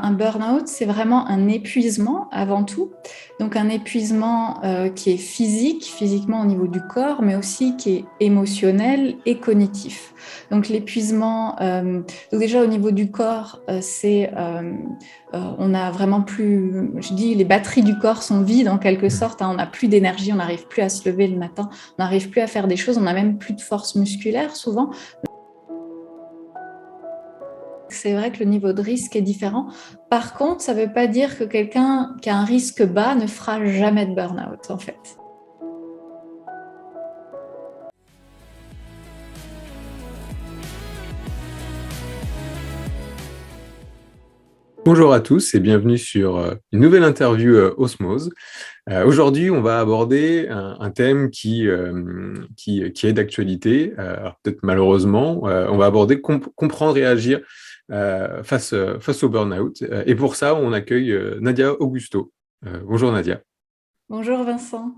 un burn-out, c'est vraiment un épuisement avant tout. Donc un épuisement qui est physiquement au niveau du corps, mais aussi qui est émotionnel et cognitif. Donc l'épuisement, donc déjà au niveau du corps, on a vraiment plus, je dis, les batteries du corps sont vides en quelque sorte, hein, on n'a plus d'énergie, on n'arrive plus à se lever le matin, on n'arrive plus à faire des choses, on n'a même plus de force musculaire souvent. C'est vrai que le niveau de risque est différent. Par contre, ça ne veut pas dire que quelqu'un qui a un risque bas ne fera jamais de burn-out, en fait. Bonjour à tous et bienvenue sur une nouvelle interview Osmose. Aujourd'hui, on va aborder un thème qui est d'actualité. Alors peut-être malheureusement, on va aborder comprendre et agir face au burn-out. Et pour ça, on accueille Nadia Augusto. Bonjour Nadia. Bonjour Vincent.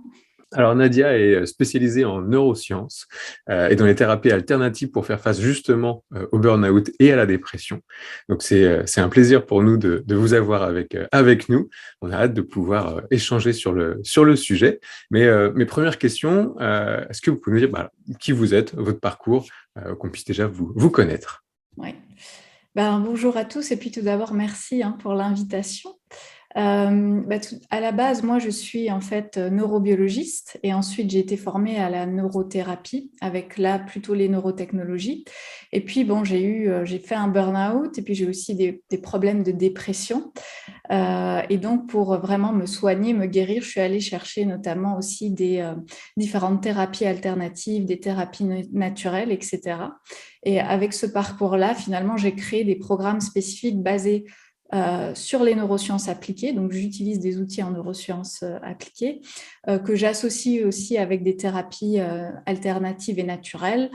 Alors Nadia est spécialisée en neurosciences et dans les thérapies alternatives pour faire face justement au burn-out et à la dépression. Donc c'est un plaisir pour nous de vous avoir avec nous. On a hâte de pouvoir échanger sur le sujet. Mais mes premières questions, est-ce que vous pouvez nous dire qui vous êtes, votre parcours, qu'on puisse déjà vous connaître? Oui. Bonjour à tous et puis tout d'abord merci pour l'invitation. À la base, moi, je suis en fait neurobiologiste et ensuite j'ai été formée à la neurothérapie avec là plutôt les neurotechnologies. Et puis j'ai fait un burn-out et puis j'ai aussi des problèmes de dépression. Et donc pour vraiment me soigner, me guérir, je suis allée chercher notamment aussi des différentes thérapies alternatives, des thérapies naturelles, etc. Et avec ce parcours-là, finalement, j'ai créé des programmes spécifiques basés sur les neurosciences appliquées. Donc, j'utilise des outils en neurosciences appliquées que j'associe aussi avec des thérapies alternatives et naturelles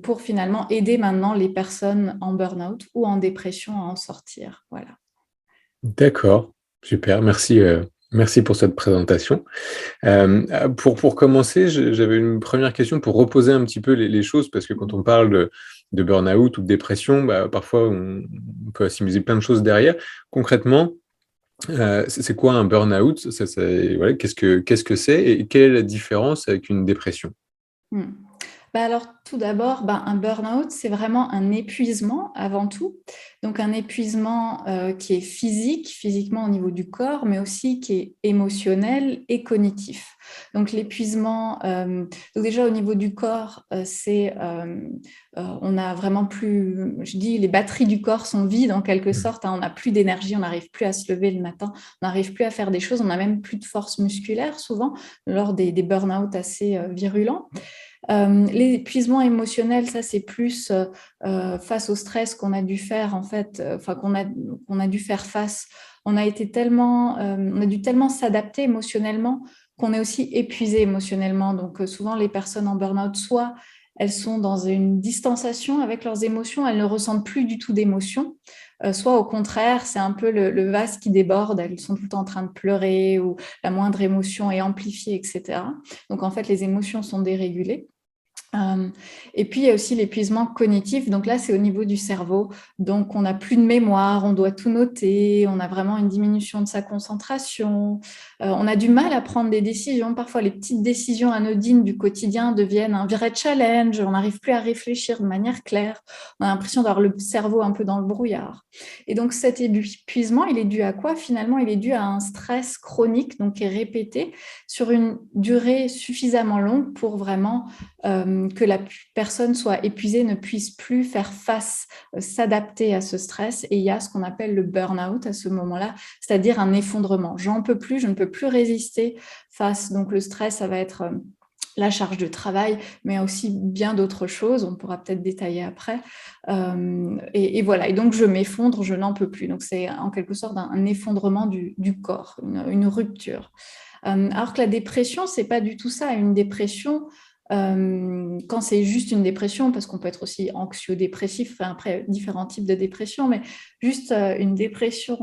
pour finalement aider maintenant les personnes en burn-out ou en dépression à en sortir. Voilà. D'accord, super, merci pour cette présentation. Pour commencer, j'avais une première question pour reposer un petit peu les choses, parce que quand on parle de burn-out ou de dépression, parfois on peut assimiler plein de choses derrière. Concrètement, c'est quoi un burn-out? Voilà, qu'est-ce que c'est et quelle est la différence avec une dépression? Hmm. Alors, tout d'abord, un burn-out, c'est vraiment un épuisement avant tout. Donc, un épuisement qui est physiquement au niveau du corps, mais aussi qui est émotionnel et cognitif. Donc, l'épuisement, donc déjà au niveau du corps, on a vraiment plus, je dis, les batteries du corps sont vides en quelque sorte, hein, on n'a plus d'énergie, on n'arrive plus à se lever le matin, on n'arrive plus à faire des choses, on n'a même plus de force musculaire souvent lors des burn-out assez virulents. L'épuisement émotionnel, ça c'est plus face au stress qu'on a dû faire en fait, qu'on a dû faire face. On a dû tellement s'adapter émotionnellement qu'on est aussi épuisé émotionnellement. Donc souvent les personnes en burn-out, soit elles sont dans une distanciation avec leurs émotions, elles ne ressentent plus du tout d'émotions, soit au contraire, c'est un peu le vase qui déborde, elles sont tout le temps en train de pleurer ou la moindre émotion est amplifiée, etc. Donc en fait, les émotions sont dérégulées. Et puis, il y a aussi l'épuisement cognitif. Donc là, c'est au niveau du cerveau. Donc, on n'a plus de mémoire, on doit tout noter, on a vraiment une diminution de sa concentration. On a du mal à prendre des décisions. Parfois, les petites décisions anodines du quotidien deviennent un vrai challenge. On n'arrive plus à réfléchir de manière claire. On a l'impression d'avoir le cerveau un peu dans le brouillard. Et donc, cet épuisement, il est dû à quoi? Finalement, il est dû à un stress chronique, donc qui est répété sur une durée suffisamment longue pour vraiment que la personne soit épuisée, ne puisse plus faire face, s'adapter à ce stress. Et il y a ce qu'on appelle le burn-out à ce moment-là, c'est-à-dire un effondrement. J'en peux plus, je ne peux plus résister face. Donc le stress, ça va être la charge de travail, mais aussi bien d'autres choses. On pourra peut-être détailler après. Et voilà. Et donc je m'effondre, je n'en peux plus. Donc c'est en quelque sorte un effondrement du corps, une rupture. Alors que la dépression, c'est pas du tout ça. Une dépression, quand c'est juste une dépression, parce qu'on peut être aussi anxio-dépressif, enfin, après différents types de dépression, mais juste une dépression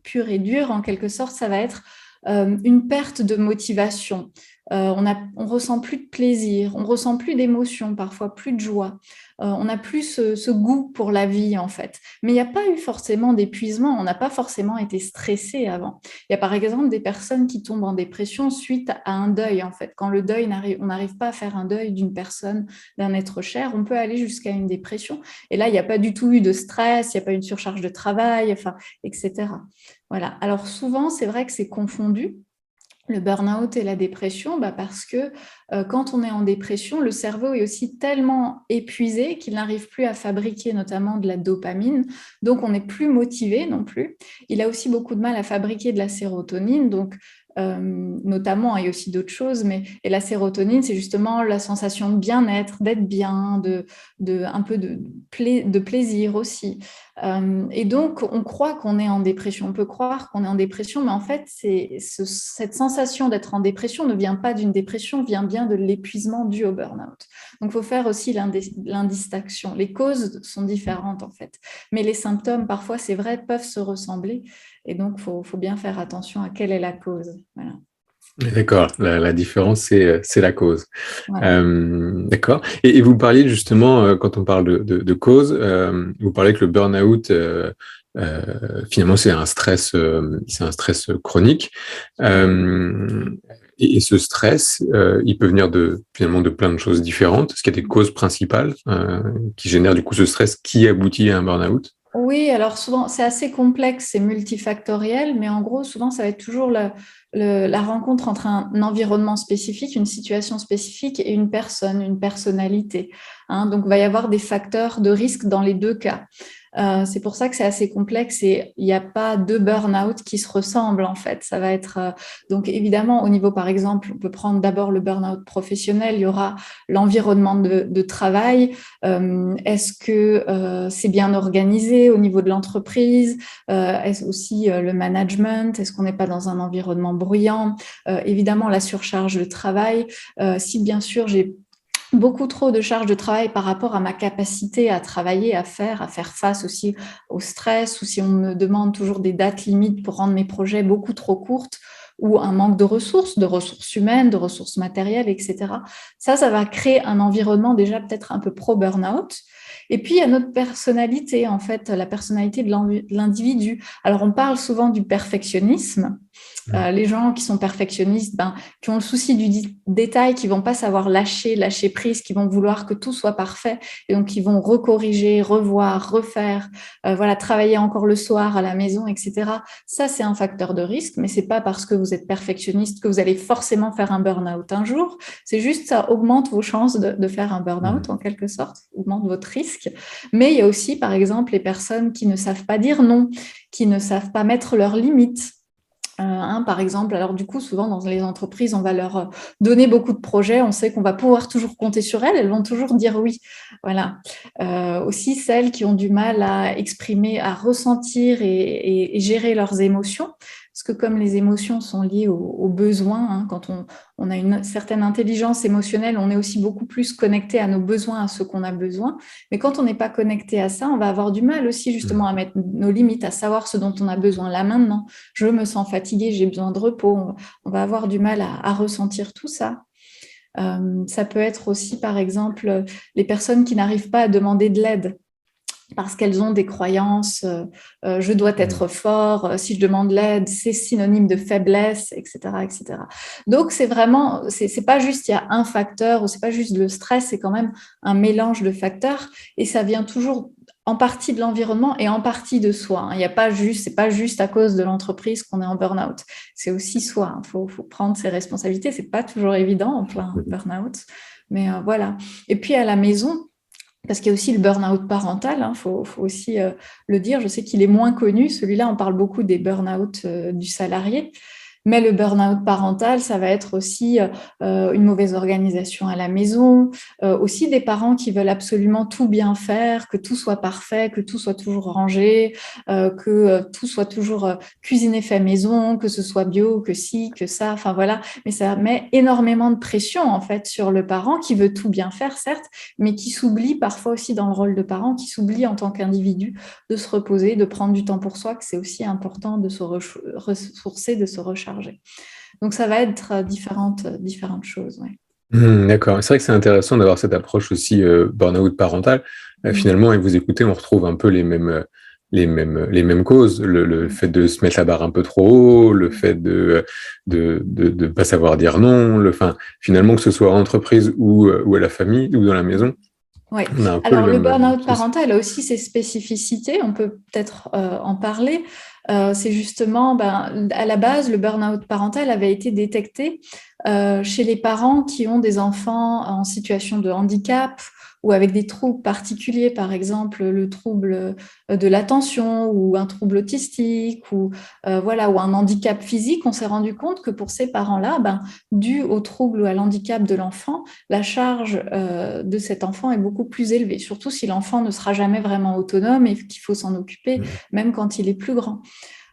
pure et dure, en quelque sorte, ça va être une perte de motivation. on ressent plus de plaisir, on ressent plus d'émotion, parfois plus de joie. On n'a plus ce goût pour la vie, en fait. Mais il n'y a pas eu forcément d'épuisement, on n'a pas forcément été stressé avant. Il y a par exemple des personnes qui tombent en dépression suite à un deuil, en fait. Quand le deuil on n'arrive pas à faire un deuil d'une personne, d'un être cher, on peut aller jusqu'à une dépression. Et là, il n'y a pas du tout eu de stress, il n'y a pas eu de surcharge de travail, enfin, etc. Voilà. Alors souvent, c'est vrai que c'est confondu, le burn-out et la dépression, parce que quand on est en dépression, le cerveau est aussi tellement épuisé qu'il n'arrive plus à fabriquer notamment de la dopamine, donc on n'est plus motivé non plus. Il a aussi beaucoup de mal à fabriquer de la sérotonine, donc notamment, il y a aussi d'autres choses, et la sérotonine, c'est justement la sensation de bien-être, d'être bien, un peu de plaisir aussi. Et donc, on croit qu'on est en dépression. On peut croire qu'on est en dépression, mais en fait, cette sensation d'être en dépression ne vient pas d'une dépression, vient bien de l'épuisement dû au burn-out. Donc, il faut faire aussi l'indistinction. Les causes sont différentes, en fait. Mais les symptômes, parfois, c'est vrai, peuvent se ressembler. Et donc, il faut bien faire attention à quelle est la cause. Voilà. D'accord, la différence, c'est la cause. Voilà. D'accord. Et vous parliez justement, quand on parle de cause, vous parlez que le burn-out, finalement, c'est un stress chronique. Et ce stress, il peut venir finalement de plein de choses différentes. Est-ce qu'il y a des causes principales qui génèrent du coup ce stress qui aboutit à un burn-out? Oui, alors souvent, c'est assez complexe, c'est multifactoriel, mais en gros, souvent, ça va être toujours la rencontre entre un environnement spécifique, une situation spécifique et une personne, une personnalité. Hein. Donc, il va y avoir des facteurs de risque dans les deux cas. C'est pour ça que c'est assez complexe et il n'y a pas deux burn-out qui se ressemblent en fait. Ça va être donc évidemment au niveau par exemple, on peut prendre d'abord le burn-out professionnel. Il y aura l'environnement de travail. Est-ce que c'est bien organisé au niveau de l'entreprise? Est-ce aussi le management? Est-ce qu'on n'est pas dans un environnement bruyant? Évidemment la surcharge de travail. Si bien sûr j'ai beaucoup trop de charge de travail par rapport à ma capacité à travailler, à faire face aussi au stress, ou si on me demande toujours des dates limites pour rendre mes projets beaucoup trop courtes, ou un manque de ressources humaines, de ressources matérielles, etc. Ça va créer un environnement déjà peut-être un peu pro-burnout. Et puis, il y a notre personnalité, en fait, la personnalité de l'individu. Alors, on parle souvent du perfectionnisme. Les gens qui sont perfectionnistes, qui ont le souci du détail, qui vont pas savoir lâcher prise, qui vont vouloir que tout soit parfait, et donc qui vont recorriger, revoir, refaire, travailler encore le soir à la maison, etc. Ça, c'est un facteur de risque, mais c'est pas parce que vous êtes perfectionniste que vous allez forcément faire un burn-out un jour. C'est juste ça augmente vos chances de faire un burn-out en quelque sorte, augmente votre risque. Mais il y a aussi, par exemple, les personnes qui ne savent pas dire non, qui ne savent pas mettre leurs limites. Par exemple, alors du coup, souvent dans les entreprises, on va leur donner beaucoup de projets, on sait qu'on va pouvoir toujours compter sur elles vont toujours dire oui. Voilà. Aussi celles qui ont du mal à exprimer, à ressentir et gérer leurs émotions, parce que comme les émotions sont liées aux besoins, quand on a une certaine intelligence émotionnelle, on est aussi beaucoup plus connecté à nos besoins, à ce qu'on a besoin. Mais quand on n'est pas connecté à ça, on va avoir du mal aussi justement à mettre nos limites, à savoir ce dont on a besoin là maintenant. Je me sens fatiguée, j'ai besoin de repos. On va avoir du mal à ressentir tout ça. Ça peut être aussi, par exemple, les personnes qui n'arrivent pas à demander de l'aide parce qu'elles ont des croyances, je dois être fort, si je demande l'aide, c'est synonyme de faiblesse, etc., etc. Donc, c'est vraiment, c'est pas juste il y a un facteur, ou c'est pas juste le stress, c'est quand même un mélange de facteurs, et ça vient toujours en partie de l'environnement et en partie de soi. Il y a pas juste, c'est pas juste à cause de l'entreprise qu'on est en burn-out. C'est aussi soi. Faut prendre ses responsabilités. C'est pas toujours évident en plein burn-out, mais voilà. Et puis à la maison, parce qu'il y a aussi le burn-out parental, faut aussi le dire. Je sais qu'il est moins connu. Celui-là, on parle beaucoup des burn-out du salarié. Mais le burn-out parental, ça va être aussi une mauvaise organisation à la maison, aussi des parents qui veulent absolument tout bien faire, que tout soit parfait, que tout soit toujours rangé, que tout soit toujours cuisiné fait maison, que ce soit bio, que ci, que ça, enfin voilà. Mais ça met énormément de pression en fait sur le parent qui veut tout bien faire, certes, mais qui s'oublie parfois aussi dans le rôle de parent, qui s'oublie en tant qu'individu de se reposer, de prendre du temps pour soi, que c'est aussi important de se ressourcer, de se recharger. surchargé. Donc, ça va être différentes choses. Ouais. D'accord. C'est vrai que c'est intéressant d'avoir cette approche aussi burn-out parental. Finalement, et vous écoutez, on retrouve un peu les mêmes causes. Le fait de se mettre la barre un peu trop haut, le fait de pas savoir dire non, enfin, finalement, que ce soit en entreprise ou à la famille ou dans la maison, Oui. on a un peu le Alors, le même burn-out souci. parental a aussi ses spécificités. On peut peut-être en parler. C'est justement, à la base, le burn-out parental avait été détecté chez les parents qui ont des enfants en situation de handicap ou avec des troubles particuliers, par exemple le trouble de l'attention ou un trouble autistique ou voilà, ou un handicap physique. On s'est rendu compte que pour ces parents-là, dû au trouble ou à l'handicap de l'enfant, la charge de cet enfant est beaucoup plus élevée, surtout si l'enfant ne sera jamais vraiment autonome et qu'il faut s'en occuper, même quand il est plus grand.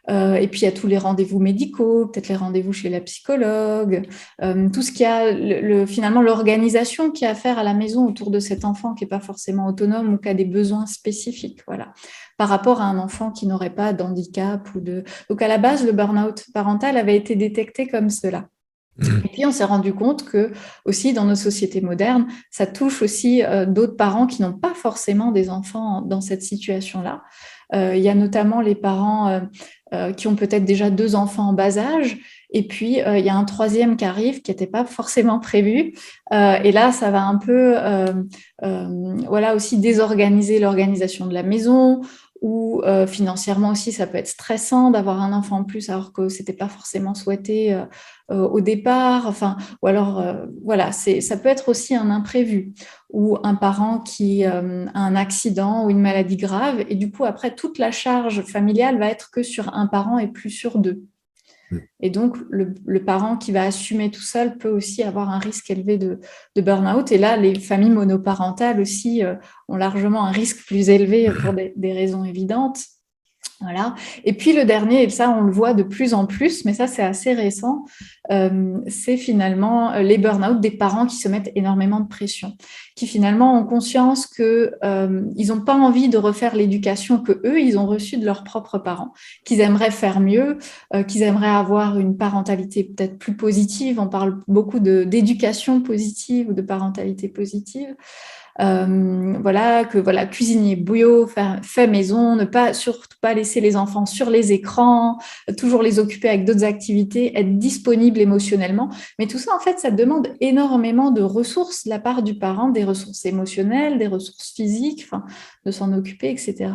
Et puis, il y a tous les rendez-vous médicaux, peut-être les rendez-vous chez la psychologue, tout ce qu'il y a, finalement, l'organisation qu'il y a à faire à la maison autour de cet enfant qui n'est pas forcément autonome ou qui a des besoins spécifiques, voilà, par rapport à un enfant qui n'aurait pas d'handicap. Donc, à la base, le burn-out parental avait été détecté comme cela. Et puis, on s'est rendu compte que, aussi, dans nos sociétés modernes, ça touche aussi d'autres parents qui n'ont pas forcément des enfants dans cette situation-là. Il y a notamment les parents qui ont peut-être déjà 2 enfants en bas âge, et puis il y a un troisième qui arrive qui n'était pas forcément prévu. Et là, ça va un peu voilà, aussi désorganiser l'organisation de la maison, ou financièrement aussi, ça peut être stressant d'avoir un enfant en plus alors que ce n'était pas forcément souhaité au départ. Enfin, ou alors, voilà, ça peut être aussi un imprévu ou un parent qui a un accident ou une maladie grave. Et du coup, après, toute la charge familiale va être que sur un parent et plus sur 2. Et donc, le parent qui va assumer tout seul peut aussi avoir un risque élevé de burn-out. Et là, les familles monoparentales aussi ont largement un risque plus élevé pour des raisons évidentes. Voilà. Et puis le dernier, et ça on le voit de plus en plus, mais ça c'est assez récent, c'est finalement les burn-out des parents qui se mettent énormément de pression, qui finalement ont conscience qu'ils n'ont pas envie de refaire l'éducation que eux ils ont reçue de leurs propres parents, qu'ils aimeraient faire mieux, qu'ils aimeraient avoir une parentalité peut-être plus positive. On parle beaucoup d'éducation positive ou de parentalité positive. Voilà, cuisiner bio, fait maison, surtout pas laisser les enfants sur les écrans, toujours les occuper avec d'autres activités, être disponible émotionnellement. Mais tout ça, en fait, ça demande énormément de ressources de la part du parent, des ressources émotionnelles, des ressources physiques, de s'en occuper, etc.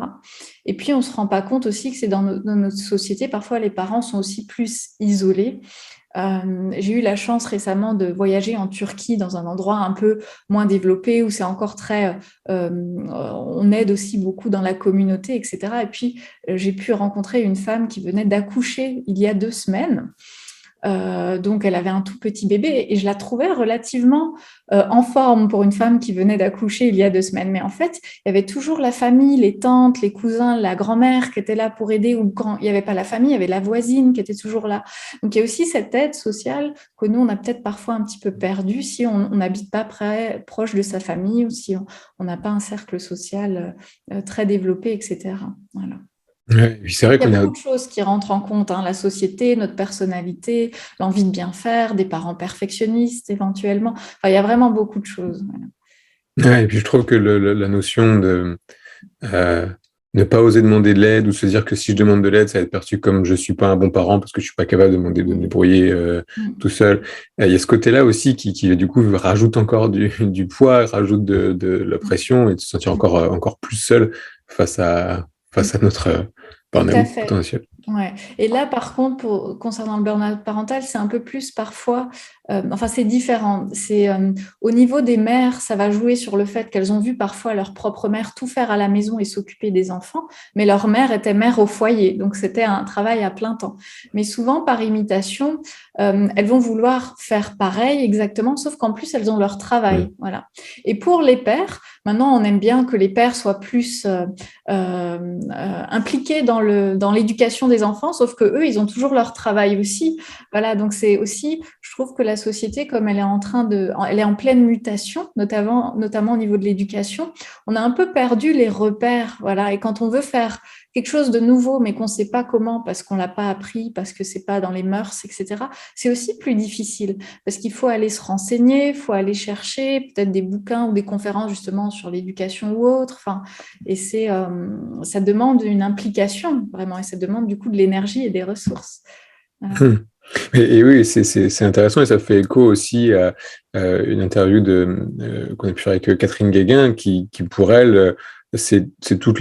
Et puis, on ne se rend pas compte aussi que c'est dans notre société, parfois les parents sont aussi plus isolés. J'ai eu la chance récemment de voyager en Turquie dans un endroit un peu moins développé où c'est encore très... on aide aussi beaucoup dans la communauté, etc. Et puis, j'ai pu rencontrer une femme qui venait d'accoucher il y a 2 semaines. Donc, elle avait un tout petit bébé et je la trouvais relativement en forme pour une femme qui venait d'accoucher il y a 2 semaines. Mais en fait, il y avait toujours la famille, les tantes, les cousins, la grand-mère qui étaient là pour aider, ou quand il n'y avait pas la famille, il y avait la voisine qui était toujours là. Donc, il y a aussi cette aide sociale que nous, on a peut-être parfois un petit peu perdue si on n'habite pas proche de sa famille ou si on n'a pas un cercle social très développé, etc. Voilà. Ouais, c'est vrai Il y a qu'on a. beaucoup de choses qui rentrent en compte, la société, notre personnalité, l'envie de bien faire, des parents perfectionnistes éventuellement. Enfin, il y a vraiment beaucoup de choses. Voilà. Ouais, et puis je trouve que la notion de euh, ne pas oser demander de l'aide ou se dire que si je demande de l'aide, ça va être perçu comme je suis pas un bon parent parce que je suis pas capable de me débrouiller tout seul. Il y a ce côté-là aussi qui du coup rajoute encore du poids, rajoute de la pression et de se sentir encore plus seul face à notre Tout à burn-out fait. potentiel. Ouais. Et là, par contre, concernant le burn-out parental, c'est un peu plus parfois, enfin c'est différent. C'est au niveau des mères, ça va jouer sur le fait qu'elles ont vu parfois leur propre mère tout faire à la maison et s'occuper des enfants, mais leur mère était mère au foyer, donc c'était un travail à plein temps. Mais souvent, par imitation, elles vont vouloir faire pareil exactement, sauf qu'en plus elles ont leur travail, voilà. Et pour les pères, maintenant on aime bien que les pères soient plus impliqués dans l'éducation des enfants, sauf que eux, ils ont toujours leur travail aussi. Voilà, donc c'est aussi, je trouve que la société, comme elle est en pleine mutation, notamment au niveau de l'éducation, on a un peu perdu les repères, voilà. Et quand on veut faire quelque chose de nouveau, mais qu'on ne sait pas comment, parce qu'on ne l'a pas appris, parce que ce n'est pas dans les mœurs, etc., c'est aussi plus difficile, parce qu'il faut aller se renseigner, il faut aller chercher peut-être des bouquins ou des conférences justement sur l'éducation ou autre. Enfin, et ça demande une implication, vraiment, et ça demande du coup de l'énergie et des ressources. Voilà. Et oui, c'est intéressant et ça fait écho aussi à une interview qu'on a pu faire avec Catherine Guéguin qui pour elle, c'est toute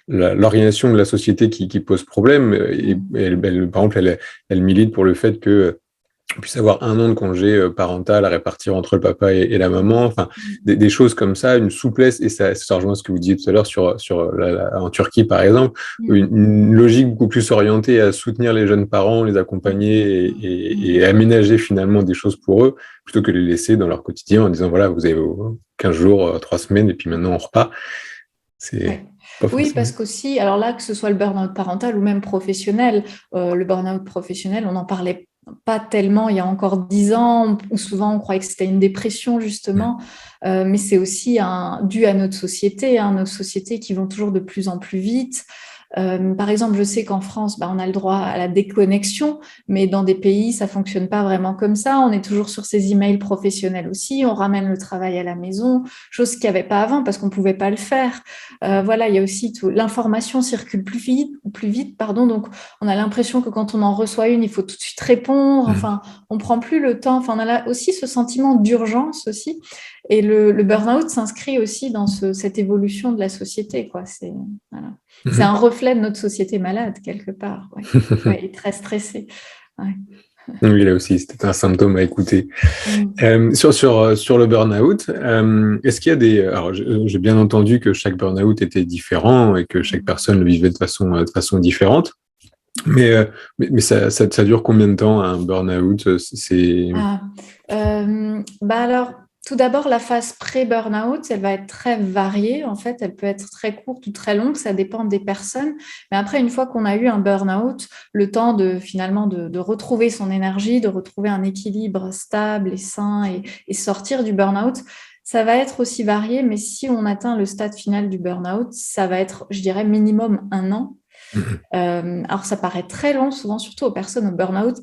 l'organisation de la société qui pose problème. Et par exemple, elle milite pour le fait que on puisse avoir 1 an de congé parental à répartir entre le papa et la maman, enfin des choses comme ça, une souplesse, et ça rejoint ce que vous disiez tout à l'heure sur en Turquie par exemple, une logique beaucoup plus orientée à soutenir les jeunes parents, les accompagner et aménager finalement des choses pour eux, plutôt que de les laisser dans leur quotidien en disant voilà, vous avez 15 jours, 3 semaines et puis maintenant on repart. C'est pas Oui, forcément. parce qu'aussi, alors là, que ce soit le burn-out parental ou même professionnel, le burn-out professionnel, on n'en parlait pas tellement il y a encore 10 ans, où souvent on croyait que c'était une dépression justement, mais c'est aussi dû à notre société, nos sociétés qui vont toujours de plus en plus vite. Par exemple, je sais qu'en France, on a le droit à la déconnexion, mais dans des pays, ça fonctionne pas vraiment comme ça. On est toujours sur ses emails professionnels aussi. On ramène le travail à la maison, chose qu'il n'y avait pas avant parce qu'on pouvait pas le faire. Voilà, il y a aussi tout. L'information circule plus vite, pardon. Donc, on a l'impression que quand on en reçoit une, il faut tout de suite répondre. Enfin, on prend plus le temps. Enfin, on a là aussi ce sentiment d'urgence aussi. Et le burn-out s'inscrit aussi dans cette évolution de la société, quoi. Voilà. C'est un reflet de notre société malade, quelque part, et très stressée. Ouais. Oui, là aussi, c'était un symptôme à écouter. Sur le burn-out, est-ce qu'il y a alors, j'ai bien entendu que chaque burn-out était différent et que chaque personne le vivait de façon différente. Mais ça dure combien de temps un burn-out? Alors, tout d'abord, la phase pré-burnout, elle va être très variée. En fait, elle peut être très courte ou très longue, ça dépend des personnes. Mais après, une fois qu'on a eu un burn-out, le temps finalement de retrouver son énergie, de retrouver un équilibre stable et sain et sortir du burn-out, ça va être aussi varié. Mais si on atteint le stade final du burn-out, ça va être, je dirais, minimum 1 an. Alors, ça paraît très long, souvent, surtout aux personnes au burn-out.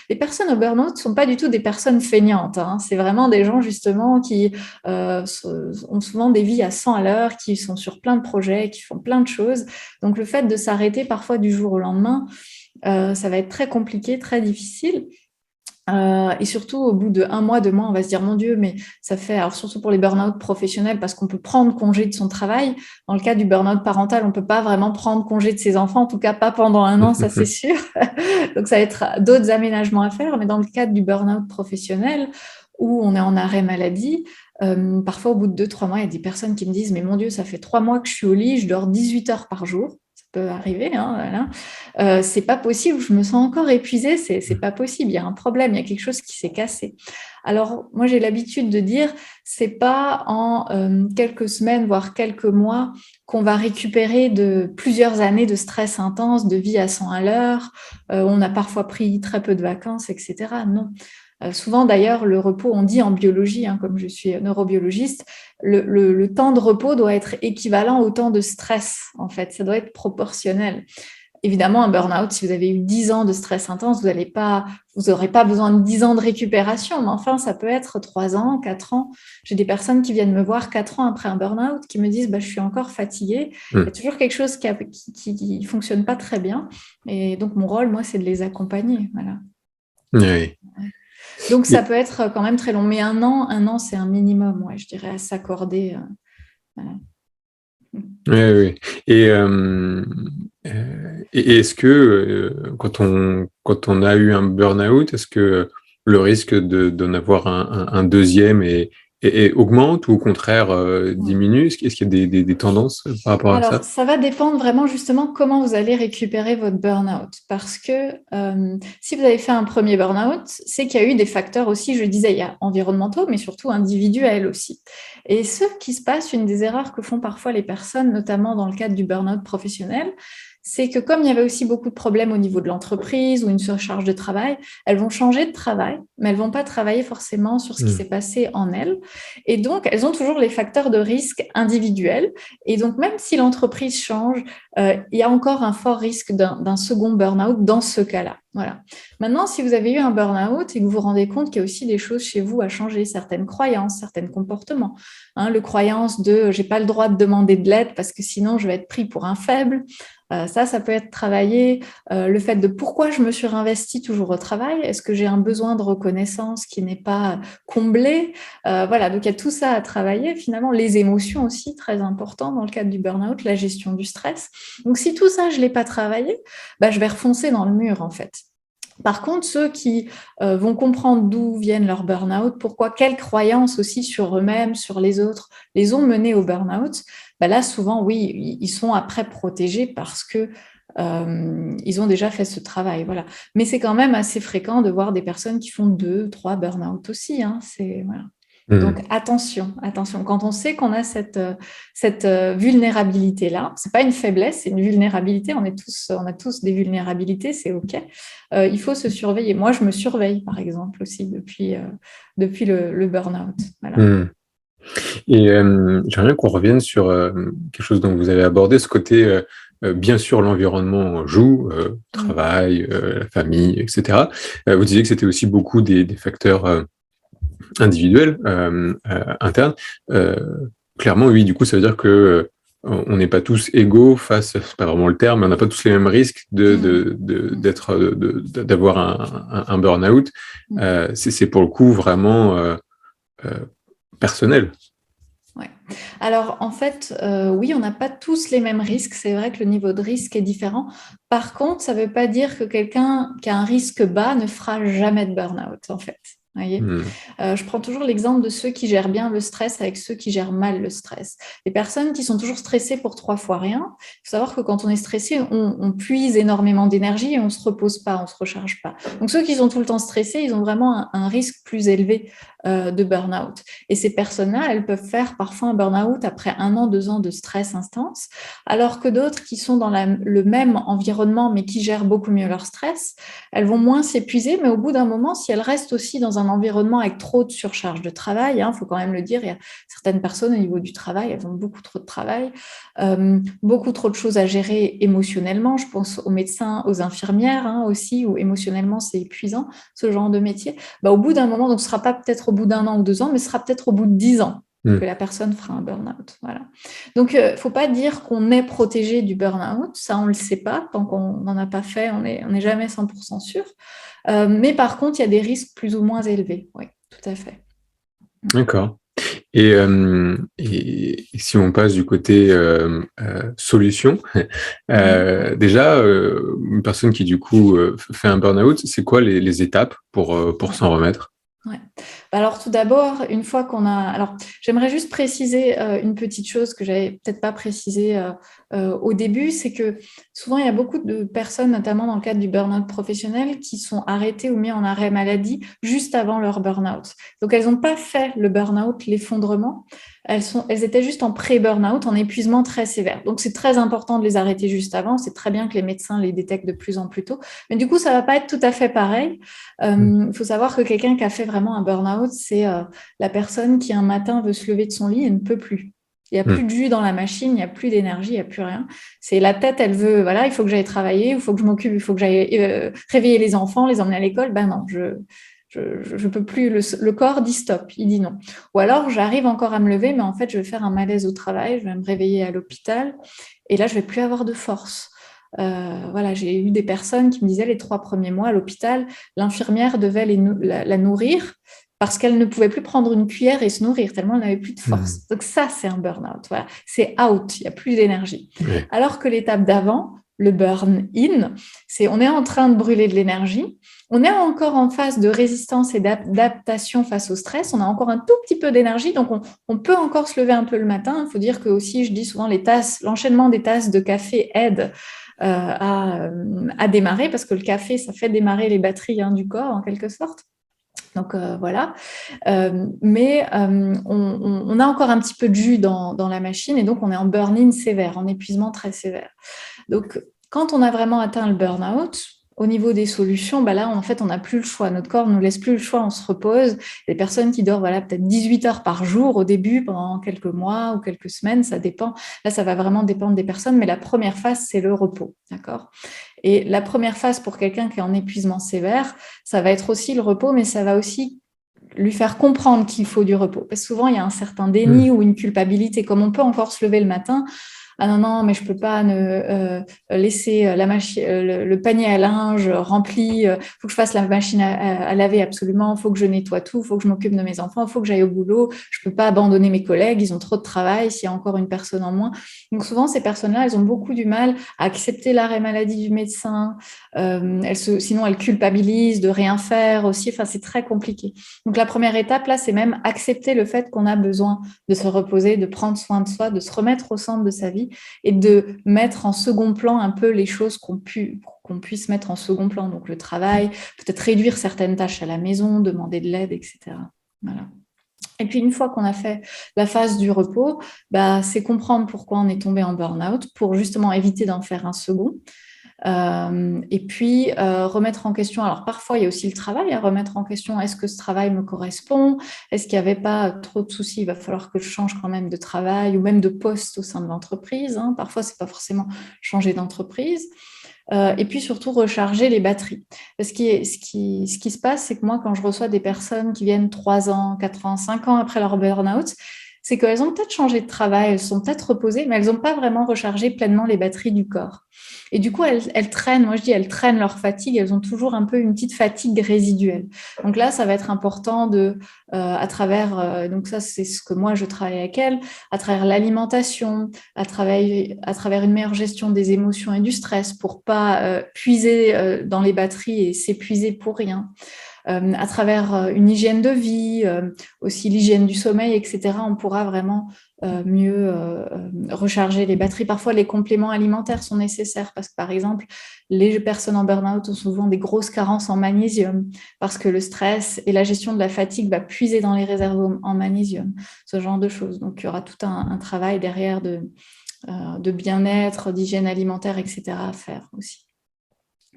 Les personnes au burn-out ne sont pas du tout des personnes feignantes. C'est vraiment des gens, justement, qui ont souvent des vies à 100 à l'heure, qui sont sur plein de projets, qui font plein de choses. Donc, le fait de s'arrêter parfois du jour au lendemain, ça va être très compliqué, très difficile. Et surtout, au bout de 1 mois, 2 mois, on va se dire, mon Dieu, mais ça fait, alors surtout pour les burn-out professionnels, parce qu'on peut prendre congé de son travail. Dans le cas du burn-out parental, on ne peut pas vraiment prendre congé de ses enfants, en tout cas pas pendant 1 an, ça c'est sûr. Donc ça va être d'autres aménagements à faire. Mais dans le cadre du burn-out professionnel, où on est en arrêt maladie, parfois au bout de 2-3 mois, il y a des personnes qui me disent, mais mon Dieu, ça fait 3 mois que je suis au lit, je dors 18 heures par jour. Peut arriver, voilà. C'est pas possible, je me sens encore épuisée, c'est pas possible, il y a un problème, il y a quelque chose qui s'est cassé. Alors moi j'ai l'habitude de dire, c'est pas en quelques semaines voire quelques mois qu'on va récupérer de plusieurs années de stress intense, de vie à 100 à l'heure. On a parfois pris très peu de vacances, etc. Non. Souvent d'ailleurs le repos, on dit en biologie, comme je suis neurobiologiste, le temps de repos doit être équivalent au temps de stress, en fait. Ça doit être proportionnel. Évidemment, un burn-out, si vous avez eu 10 ans de stress intense, vous n'aurez pas besoin de 10 ans de récupération, mais enfin, ça peut être 3 ans, 4 ans. J'ai des personnes qui viennent me voir 4 ans après un burn-out, qui me disent je suis encore fatiguée. Il y a toujours quelque chose qui fonctionne pas très bien. Et donc, mon rôle, moi, c'est de les accompagner. Voilà. Oui. Donc, ça peut être quand même très long. Mais 1 an, c'est un minimum, je dirais, à s'accorder. Voilà. Oui. Et est-ce que quand on a eu un burn-out, est-ce que le risque d'en avoir un deuxième augmente ou au contraire diminue? Est-ce qu'il y a des tendances par rapport à ça? Alors, ça va dépendre vraiment justement comment vous allez récupérer votre burn-out. Parce que si vous avez fait un premier burn-out, c'est qu'il y a eu des facteurs aussi, je disais, il y a environnementaux, mais surtout individuels aussi. Et ce qui se passe, une des erreurs que font parfois les personnes, notamment dans le cadre du burn-out professionnel, c'est que comme il y avait aussi beaucoup de problèmes au niveau de l'entreprise ou une surcharge de travail, elles vont changer de travail, mais elles ne vont pas travailler forcément sur ce qui s'est passé en elles. Et donc, elles ont toujours les facteurs de risque individuels. Et donc, même si l'entreprise change, il y a encore un fort risque d'un second burn-out dans ce cas-là. Voilà. Maintenant, si vous avez eu un burn-out et que vous vous rendez compte qu'il y a aussi des choses chez vous à changer, certaines croyances, certains comportements, le croyance de j'ai pas le droit de demander de l'aide parce que sinon je vais être pris pour un faible. Ça peut être travaillé. Le fait de pourquoi je me suis réinvestie toujours au travail. Est-ce que j'ai un besoin de reconnaissance qui n'est pas comblé? Voilà, donc il y a tout ça à travailler. Finalement, les émotions aussi, très important dans le cadre du burn-out, la gestion du stress. Donc si tout ça, je ne l'ai pas travaillé, je vais refoncer dans le mur en fait. Par contre, ceux qui vont comprendre d'où viennent leurs burn-out, pourquoi, quelles croyances aussi sur eux-mêmes, sur les autres, les ont menés au burn-out, là, souvent, oui, ils sont après protégés parce que ils ont déjà fait ce travail. Voilà. Mais c'est quand même assez fréquent de voir des personnes qui font 2, 3 burn-out aussi. Voilà. Donc attention. Quand on sait qu'on a cette vulnérabilité-là, c'est pas une faiblesse, c'est une vulnérabilité. On a tous des vulnérabilités, c'est ok. Il faut se surveiller. Moi, je me surveille, par exemple, aussi depuis le burn-out. Voilà. Et j'aimerais qu'on revienne sur quelque chose dont vous avez abordé, ce côté, bien sûr, l'environnement joue, travail, la famille, etc. Vous disiez que c'était aussi beaucoup des facteurs individuels, internes. Clairement, oui, du coup, ça veut dire que on n'est pas tous égaux face, c'est pas vraiment le terme, mais on n'a pas tous les mêmes risques d'avoir un burn-out. C'est pour le coup vraiment personnel. Ouais. Alors, en fait, oui, on n'a pas tous les mêmes risques. C'est vrai que le niveau de risque est différent. Par contre, ça ne veut pas dire que quelqu'un qui a un risque bas ne fera jamais de burn-out, en fait. Voyez, je prends toujours l'exemple de ceux qui gèrent bien le stress avec ceux qui gèrent mal le stress. Les personnes qui sont toujours stressées pour 3 fois rien, il faut savoir que quand on est stressé, on puise énormément d'énergie et on ne se repose pas, on ne se recharge pas. Donc ceux qui sont tout le temps stressés, ils ont vraiment un risque plus élevé de burn-out. Et ces personnes-là, elles peuvent faire parfois un burn-out après 1 an, 2 ans de stress intense, alors que d'autres qui sont dans le même environnement mais qui gèrent beaucoup mieux leur stress, elles vont moins s'épuiser, mais au bout d'un moment, si elles restent aussi dans un environnement avec trop de surcharge de travail, faut quand même le dire, il y a certaines personnes au niveau du travail, elles ont beaucoup trop de travail, beaucoup trop de choses à gérer émotionnellement. Je pense aux médecins, aux infirmières aussi, où émotionnellement c'est épuisant, ce genre de métier. Au bout d'un moment, donc ce ne sera pas peut-être au bout d'1 an ou 2 ans, mais ce sera peut-être au bout de 10 ans que la personne fera un burn-out. Voilà. Donc, il ne faut pas dire qu'on est protégé du burn-out, ça on ne le sait pas, tant qu'on n'en a pas fait, on n'est jamais 100% sûr. Mais par contre, il y a des risques plus ou moins élevés, oui, tout à fait. D'accord. Et si on passe du côté solution, déjà, une personne qui du coup fait un burn-out, c'est quoi les étapes pour s'en remettre? Ouais. Alors tout d'abord, une fois qu'on a... Alors j'aimerais juste préciser une petite chose que j'avais peut-être pas précisée au début, c'est que souvent il y a beaucoup de personnes, notamment dans le cadre du burn-out professionnel, qui sont arrêtées ou mises en arrêt maladie juste avant leur burn-out. Donc elles n'ont pas fait le burn-out, l'effondrement, elles étaient juste en pré-burn-out, en épuisement très sévère. Donc c'est très important de les arrêter juste avant, c'est très bien que les médecins les détectent de plus en plus tôt, mais du coup ça va pas être tout à fait pareil. Il faut savoir que quelqu'un qui a fait vraiment un burn-out, c'est la personne qui un matin veut se lever de son lit et ne peut plus. Il n'y a plus de jus dans la machine, il n'y a plus d'énergie, il n'y a plus rien. C'est la tête, elle veut, voilà, il faut que j'aille travailler, il faut que je m'occupe, il faut que j'aille réveiller les enfants, les emmener à l'école. Ben non, je peux plus. Le corps dit stop, il dit non. Ou alors, j'arrive encore à me lever, mais en fait, je vais faire un malaise au travail, je vais me réveiller à l'hôpital, et là, je vais plus avoir de force. Voilà, j'ai eu des personnes qui me disaient les 3 premiers mois à l'hôpital, l'infirmière devait la nourrir parce qu'elle ne pouvait plus prendre une cuillère et se nourrir tellement elle n'avait plus de force. Donc ça, c'est un burn-out. Voilà. C'est out, il n'y a plus d'énergie. Ouais. Alors que l'étape d'avant, le burn-in, c'est on est en train de brûler de l'énergie, on est encore en phase de résistance et d'adaptation face au stress, on a encore un tout petit peu d'énergie, donc on peut encore se lever un peu le matin. Il faut dire que aussi, je dis souvent, l'enchaînement des tasses de café aide à démarrer, parce que le café, ça fait démarrer les batteries du corps, en quelque sorte. Donc voilà, mais on a encore un petit peu de jus dans la machine, et donc on est en burn-in sévère, en épuisement très sévère. Donc Quand on a vraiment atteint le burn-out, au niveau des solutions, là, en fait, on n'a plus le choix. Notre corps ne nous laisse plus le choix, on se repose. Les personnes qui dorment peut-être 18 heures par jour au début, pendant quelques mois ou quelques semaines, ça dépend. Là, ça va vraiment dépendre des personnes, mais la première phase, c'est le repos. D'accord ? Et la première phase pour quelqu'un qui est en épuisement sévère, ça va être aussi le repos, mais ça va aussi lui faire comprendre qu'il faut du repos. Parce que souvent, il y a un certain déni ou une culpabilité. Comme on peut encore se lever le matin, ah non, non, mais je peux pas laisser le panier à linge rempli, faut que je fasse la machine à laver absolument, faut que je nettoie tout, faut que je m'occupe de mes enfants, faut que j'aille au boulot, je peux pas abandonner mes collègues, ils ont trop de travail s'il y a encore une personne en moins. Donc souvent, ces personnes-là, elles ont beaucoup du mal à accepter l'arrêt maladie du médecin, sinon elles culpabilisent de rien faire aussi, enfin c'est très compliqué. Donc la première étape, là, c'est même accepter le fait qu'on a besoin de se reposer, de prendre soin de soi, de se remettre au centre de sa vie et de mettre en second plan un peu les choses qu'on puisse mettre en second plan. Donc le travail, peut-être réduire certaines tâches à la maison, demander de l'aide, etc. Voilà. Et puis, une fois qu'on a fait la phase du repos, c'est comprendre pourquoi on est tombé en burn-out pour justement éviter d'en faire un second. Et puis remettre en question, alors parfois il y a aussi le travail à remettre en question, est-ce que ce travail me correspond, est-ce qu'il n'y avait pas trop de soucis, il va falloir que je change quand même de travail ou même de poste au sein de l'entreprise, hein. Parfois c'est pas forcément changer d'entreprise. Et puis surtout recharger les batteries. Parce que ce qui se passe, c'est que moi quand je reçois des personnes qui viennent 3 ans, 4 ans, 5 ans après leur burn-out, c'est qu'elles ont peut-être changé de travail, elles sont peut-être reposées, mais elles n'ont pas vraiment rechargé pleinement les batteries du corps. Et du coup, elles traînent, moi je dis, elles traînent leur fatigue, elles ont toujours un peu une petite fatigue résiduelle. Donc là, ça va être important à travers, donc ça c'est ce que moi je travaille avec elles, à travers l'alimentation, à travers une meilleure gestion des émotions et du stress pour pas puiser dans les batteries et s'épuiser pour rien. À travers une hygiène de vie, aussi l'hygiène du sommeil, etc., on pourra vraiment mieux recharger les batteries. Parfois, les compléments alimentaires sont nécessaires parce que, par exemple, les personnes en burn-out ont souvent des grosses carences en magnésium parce que le stress et la gestion de la fatigue va puiser dans les réserves en magnésium, ce genre de choses. Donc, il y aura tout un travail derrière de bien-être, d'hygiène alimentaire, etc., à faire aussi.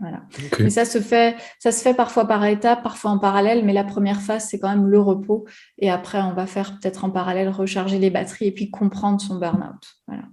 Voilà. Okay. Mais ça se fait parfois par étapes, parfois en parallèle, mais la première phase, c'est quand même le repos. Et après, on va faire peut-être en parallèle recharger les batteries et puis comprendre son burn-out. Voilà.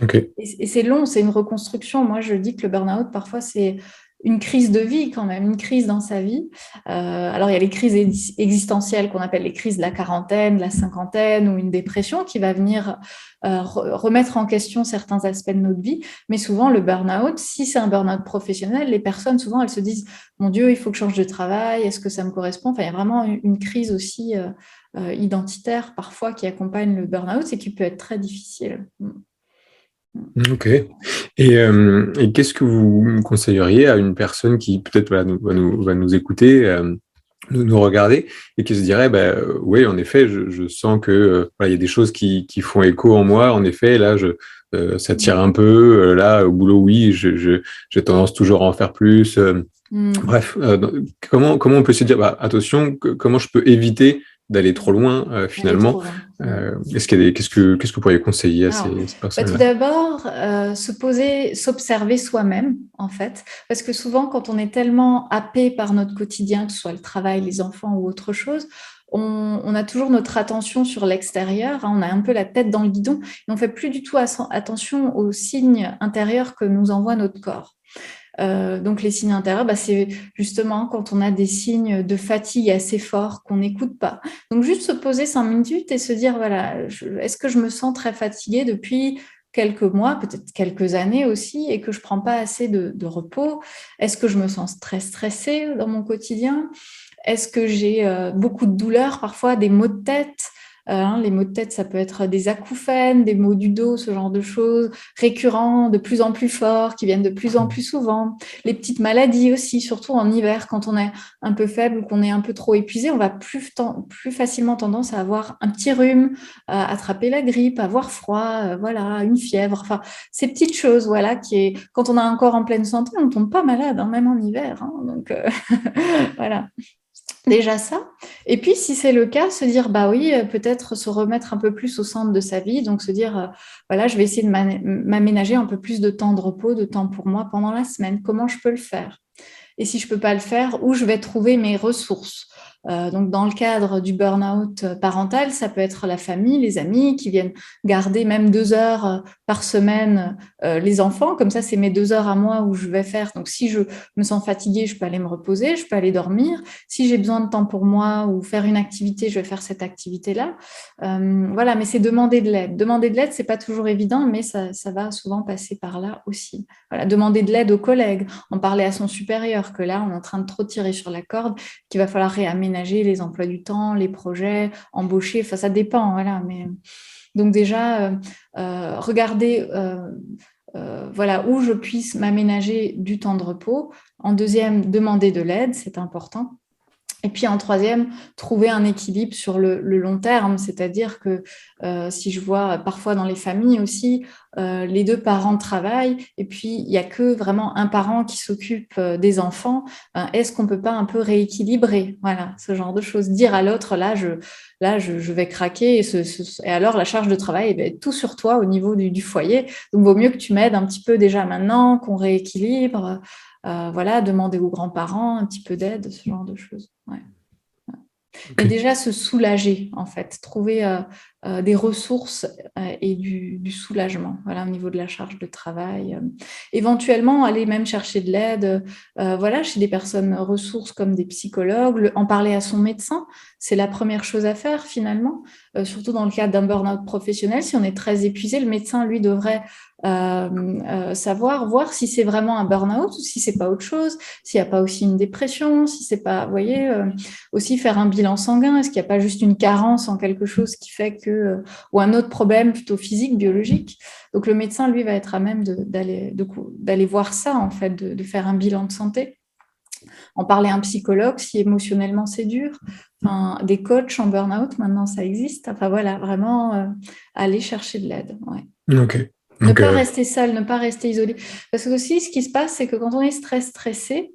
Okay. Et c'est long, c'est une reconstruction. Moi, je dis que le burn-out, parfois, c'est une crise de vie quand même, une crise dans sa vie. Alors, il y a les crises existentielles qu'on appelle les crises de la quarantaine, de la cinquantaine ou une dépression qui va venir remettre en question certains aspects de notre vie. Mais souvent, le burn-out, si c'est un burn-out professionnel, les personnes, souvent, elles se disent « Mon Dieu, il faut que je change de travail, est-ce que ça me correspond ?» Enfin, il y a vraiment une crise aussi identitaire parfois qui accompagne le burn-out et qui peut être très difficile. Ok. Et qu'est-ce que vous conseilleriez à une personne qui peut-être va nous écouter, nous regarder, et qui se dirait, oui, en effet, je sens que il y a des choses qui font écho en moi. En effet, là, ça tire un peu. Là, au boulot, oui, j'ai tendance toujours à en faire plus. Bref, comment on peut se dire, attention, comment je peux éviter d'aller trop loin finalement? Qu'est-ce que vous pourriez conseiller à ces Tout personnes-là? d'abord, se poser, s'observer soi-même, en fait, parce que souvent, quand on est tellement happé par notre quotidien, que ce soit le travail, les enfants ou autre chose, on a toujours notre attention sur l'extérieur, hein, on a un peu la tête dans le guidon, et on ne fait plus du tout attention aux signes intérieurs que nous envoie notre corps. Donc les signes intérieurs, c'est justement quand on a des signes de fatigue assez forts qu'on n'écoute pas. Donc juste se poser 5 minutes et se dire, voilà, est-ce que je me sens très fatiguée depuis quelques mois, peut-être quelques années aussi, et que je ne prends pas assez de repos? Est-ce que je me sens très stressée dans mon quotidien? Est-ce que j'ai beaucoup de douleurs, parfois des maux de tête? Les maux de tête, ça peut être des acouphènes, des maux du dos, ce genre de choses, récurrents, de plus en plus forts, qui viennent de plus en plus souvent. Les petites maladies aussi, surtout en hiver, quand on est un peu faible ou qu'on est un peu trop épuisé, on va plus facilement tendance à avoir un petit rhume, à attraper la grippe, à avoir froid, voilà, une fièvre. Enfin, ces petites choses, voilà, quand on a un corps en pleine santé, on ne tombe pas malade, hein, même en hiver. Hein, donc, voilà. Déjà ça. Et puis, si c'est le cas, se dire, bah oui, peut-être se remettre un peu plus au centre de sa vie. Donc, se dire, voilà, je vais essayer de m'aménager un peu plus de temps de repos, de temps pour moi pendant la semaine. Comment je peux le faire? Et si je ne peux pas le faire, où je vais trouver mes ressources. Donc, dans le cadre du burn-out parental, ça peut être la famille, les amis qui viennent garder même 2 heures par semaine les enfants. Comme ça, c'est mes 2 heures à moi où je vais faire. Donc, si je me sens fatiguée, je peux aller me reposer, je peux aller dormir. Si j'ai besoin de temps pour moi ou faire une activité, je vais faire cette activité-là. Voilà, mais c'est demander de l'aide. Demander de l'aide, c'est pas toujours évident, mais ça va souvent passer par là aussi. Voilà, demander de l'aide aux collègues, en parler à son supérieur, que là, on est en train de trop tirer sur la corde, qu'il va falloir réaménager les emplois du temps, les projets, embaucher, enfin, ça dépend, voilà. Mais donc déjà, regarder voilà, où je puisse m'aménager du temps de repos. En deuxième, demander de l'aide, c'est important. Et puis en troisième, trouver un équilibre sur le long terme, c'est-à-dire que si je vois parfois dans les familles aussi, les 2 parents travaillent et puis il n'y a que vraiment un parent qui s'occupe des enfants, est-ce qu'on ne peut pas un peu rééquilibrer? Voilà, ce genre de choses. Dire à l'autre, je vais craquer et alors la charge de travail va être tout sur toi au niveau du foyer. Donc, il vaut mieux que tu m'aides un petit peu déjà maintenant, qu'on rééquilibre. Voilà, demander aux grands-parents un petit peu d'aide, ce genre de choses. Ouais. Mais Ok. déjà se soulager, en fait, trouver des ressources et du soulagement, voilà, au niveau de la charge de travail. Éventuellement, aller même chercher de l'aide, voilà, chez des personnes ressources comme des psychologues, en parler à son médecin, c'est la première chose à faire finalement, surtout dans le cadre d'un burn-out professionnel. Si on est très épuisé, le médecin, lui, devrait voir si c'est vraiment un burn-out ou si c'est pas autre chose, s'il n'y a pas aussi une dépression, si c'est pas, vous voyez, aussi faire un bilan sanguin, est-ce qu'il n'y a pas juste une carence en quelque chose qui fait que, ou un autre problème plutôt physique, biologique. Donc le médecin, lui, va être à même d'aller voir ça, en fait, de faire un bilan de santé. En parler à un psychologue si émotionnellement c'est dur. Enfin, des coachs en burn-out, maintenant ça existe. Enfin voilà, vraiment aller chercher de l'aide. Ouais. Ok. Ne Donc, pas rester seul, ne pas rester isolé. Parce que aussi, ce qui se passe, c'est que quand on est stressé,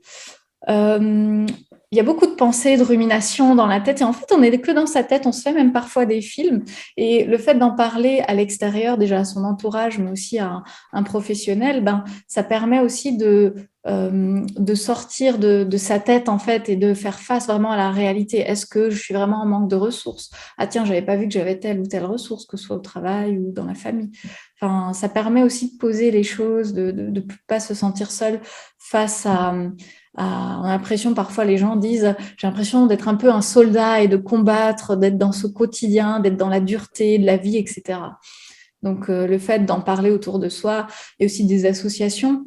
il y a beaucoup de pensées, de ruminations dans la tête. Et en fait, on n'est que dans sa tête. On se fait même parfois des films. Et le fait d'en parler à l'extérieur, déjà à son entourage, mais aussi à un professionnel, ça permet aussi de sortir de sa tête, en fait, et de faire face vraiment à la réalité. Est-ce que je suis vraiment en manque de ressources? Ah tiens, j'avais pas vu que j'avais telle ou telle ressource, que ce soit au travail ou dans la famille. Enfin, ça permet aussi de poser les choses, de ne pas se sentir seul face à on a l'impression, parfois les gens disent, j'ai l'impression d'être un peu un soldat et de combattre, d'être dans ce quotidien, d'être dans la dureté de la vie, etc. Donc le fait d'en parler autour de soi et aussi des associations,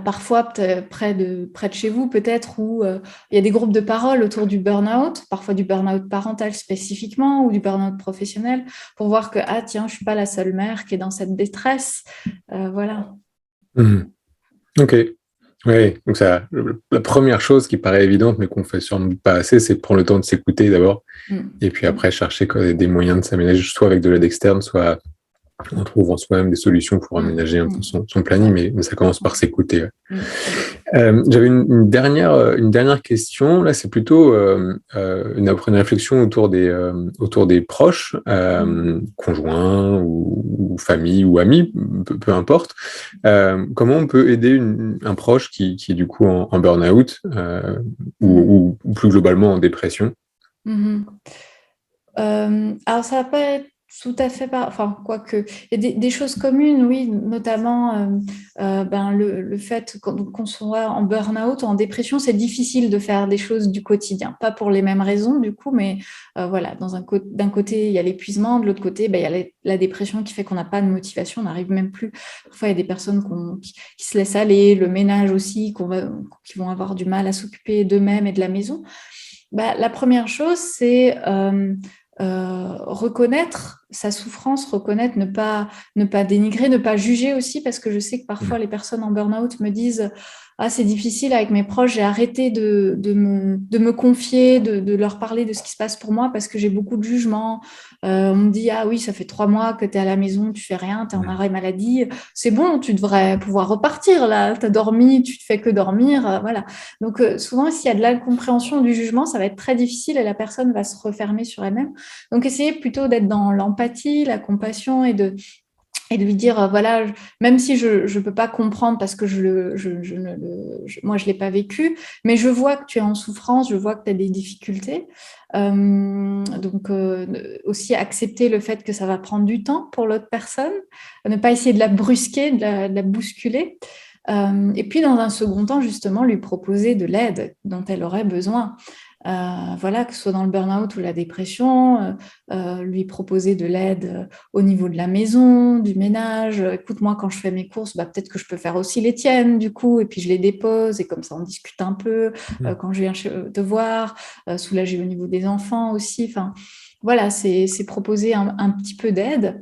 parfois près de chez vous peut-être, où il y a des groupes de parole autour du burn-out, parfois du burn-out parental spécifiquement ou du burn-out professionnel, pour voir que, ah tiens, je ne suis pas la seule mère qui est dans cette détresse. Voilà. ok. Oui, donc ça, la première chose qui paraît évidente, mais qu'on fait sûrement pas assez, c'est prendre le temps de s'écouter d'abord, Mm. et puis après chercher des moyens de s'aménager, soit avec de l'aide externe, soit en trouvant soi-même des solutions pour Mm. aménager un peu Mm. son planning, Ouais. mais ça commence par s'écouter. Ouais. Mm. J'avais une dernière question. Là, c'est plutôt une réflexion autour des proches, conjoints ou famille ou amis, peu importe. Comment on peut aider un proche qui est du coup en burn-out Mm. ou plus globalement en dépression? Mhm. Alors, ça va pas être tout à fait enfin, quoique. Il y a des choses communes, oui, notamment le fait qu'on soit en burn-out, en dépression, c'est difficile de faire des choses du quotidien. Pas pour les mêmes raisons, du coup, mais voilà, d'un côté, il y a l'épuisement, de l'autre côté, il y a la dépression qui fait qu'on n'a pas de motivation, on n'arrive même plus. Parfois, il y a des personnes qui se laissent aller, le ménage aussi, qui vont avoir du mal à s'occuper d'eux-mêmes et de la maison. La première chose, c'est reconnaître sa souffrance, reconnaître, ne pas dénigrer, ne pas juger aussi, parce que je sais que parfois les personnes en burn-out me disent c'est difficile avec mes proches, j'ai arrêté de me confier, de leur parler de ce qui se passe pour moi parce que j'ai beaucoup de jugements. On me dit, ah oui, ça fait 3 mois que tu es à la maison, tu fais rien, tu es en arrêt maladie. C'est bon, tu devrais pouvoir repartir là. Tu as dormi, tu ne fais que dormir. Voilà. Donc, souvent, s'il y a de l'incompréhension, du jugement, ça va être très difficile et la personne va se refermer sur elle-même. Donc, essayez plutôt d'être dans l'empathie, la compassion et de lui dire, voilà, même si je ne peux pas comprendre parce que moi, je ne l'ai pas vécu, mais je vois que tu es en souffrance, je vois que tu as des difficultés. Donc, aussi accepter le fait que ça va prendre du temps pour l'autre personne, ne pas essayer de la brusquer, de la bousculer. Et puis, dans un second temps, justement, lui proposer de l'aide dont elle aurait besoin. Voilà, que ce soit dans le burn-out ou la dépression, lui proposer de l'aide au niveau de la maison, du ménage. Écoute, moi, quand je fais mes courses, peut-être que je peux faire aussi les tiennes, du coup, et puis je les dépose, et comme ça, on discute un peu quand je viens te voir, soulager au niveau des enfants aussi. Enfin, voilà, c'est proposer un petit peu d'aide.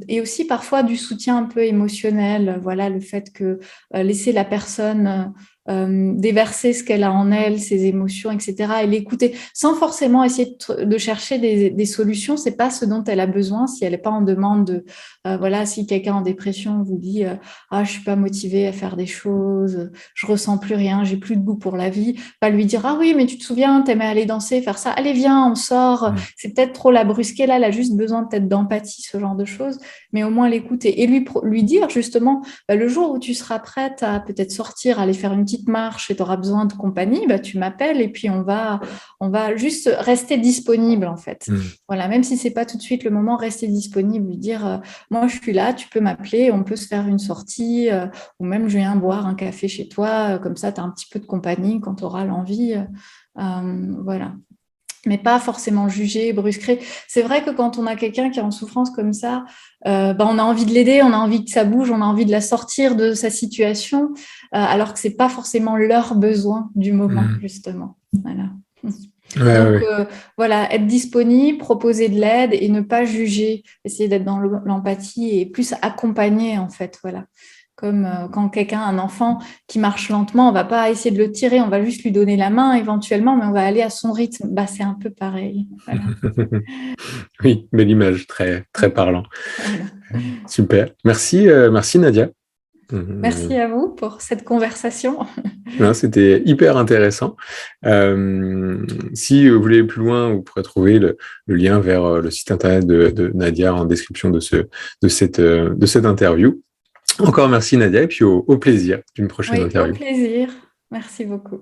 Et aussi parfois du soutien un peu émotionnel, voilà, le fait que laisser la personne déverser ce qu'elle a en elle, ses émotions, etc. Et l'écouter sans forcément essayer de chercher des solutions. C'est pas ce dont elle a besoin si elle n'est pas en demande de, voilà, si quelqu'un en dépression vous dit je suis pas motivée à faire des choses, je ressens plus rien, j'ai plus de goût pour la vie, pas lui dire ah oui mais tu te souviens, t'aimais aller danser, faire ça, allez viens, on sort. C'est peut-être trop la brusquer là, elle a juste besoin peut-être d'empathie, ce genre de choses, mais au moins l'écouter et lui dire justement le jour où tu seras prête à peut-être sortir, aller faire une petite marche et tu auras besoin de compagnie, tu m'appelles et puis on va juste rester disponible en fait. Voilà, même si c'est pas tout de suite le moment, rester disponible, lui dire moi je suis là, tu peux m'appeler, on peut se faire une sortie ou même je viens boire un café chez toi, comme ça tu as un petit peu de compagnie quand tu auras l'envie. Voilà. Mais pas forcément juger, brusquer. C'est vrai que quand on a quelqu'un qui est en souffrance comme ça, on a envie de l'aider, on a envie que ça bouge, on a envie de la sortir de sa situation, alors que c'est pas forcément leur besoin du moment, justement. Voilà. Donc, voilà, être disponible, proposer de l'aide et ne pas juger, essayer d'être dans l'empathie et plus accompagner, en fait, voilà. Comme quand quelqu'un, un enfant qui marche lentement, on va pas essayer de le tirer, on va juste lui donner la main éventuellement, mais on va aller à son rythme. C'est un peu pareil. Voilà. Oui, belle image, très, très parlant. Voilà. Super. Merci, merci Nadia. Merci à vous pour cette conversation. Non, c'était hyper intéressant. Si vous voulez aller plus loin, vous pourrez trouver le lien vers le site internet de Nadia en description de cette interview. Encore merci Nadia et puis au plaisir d'une prochaine interview. Au plaisir. Merci beaucoup.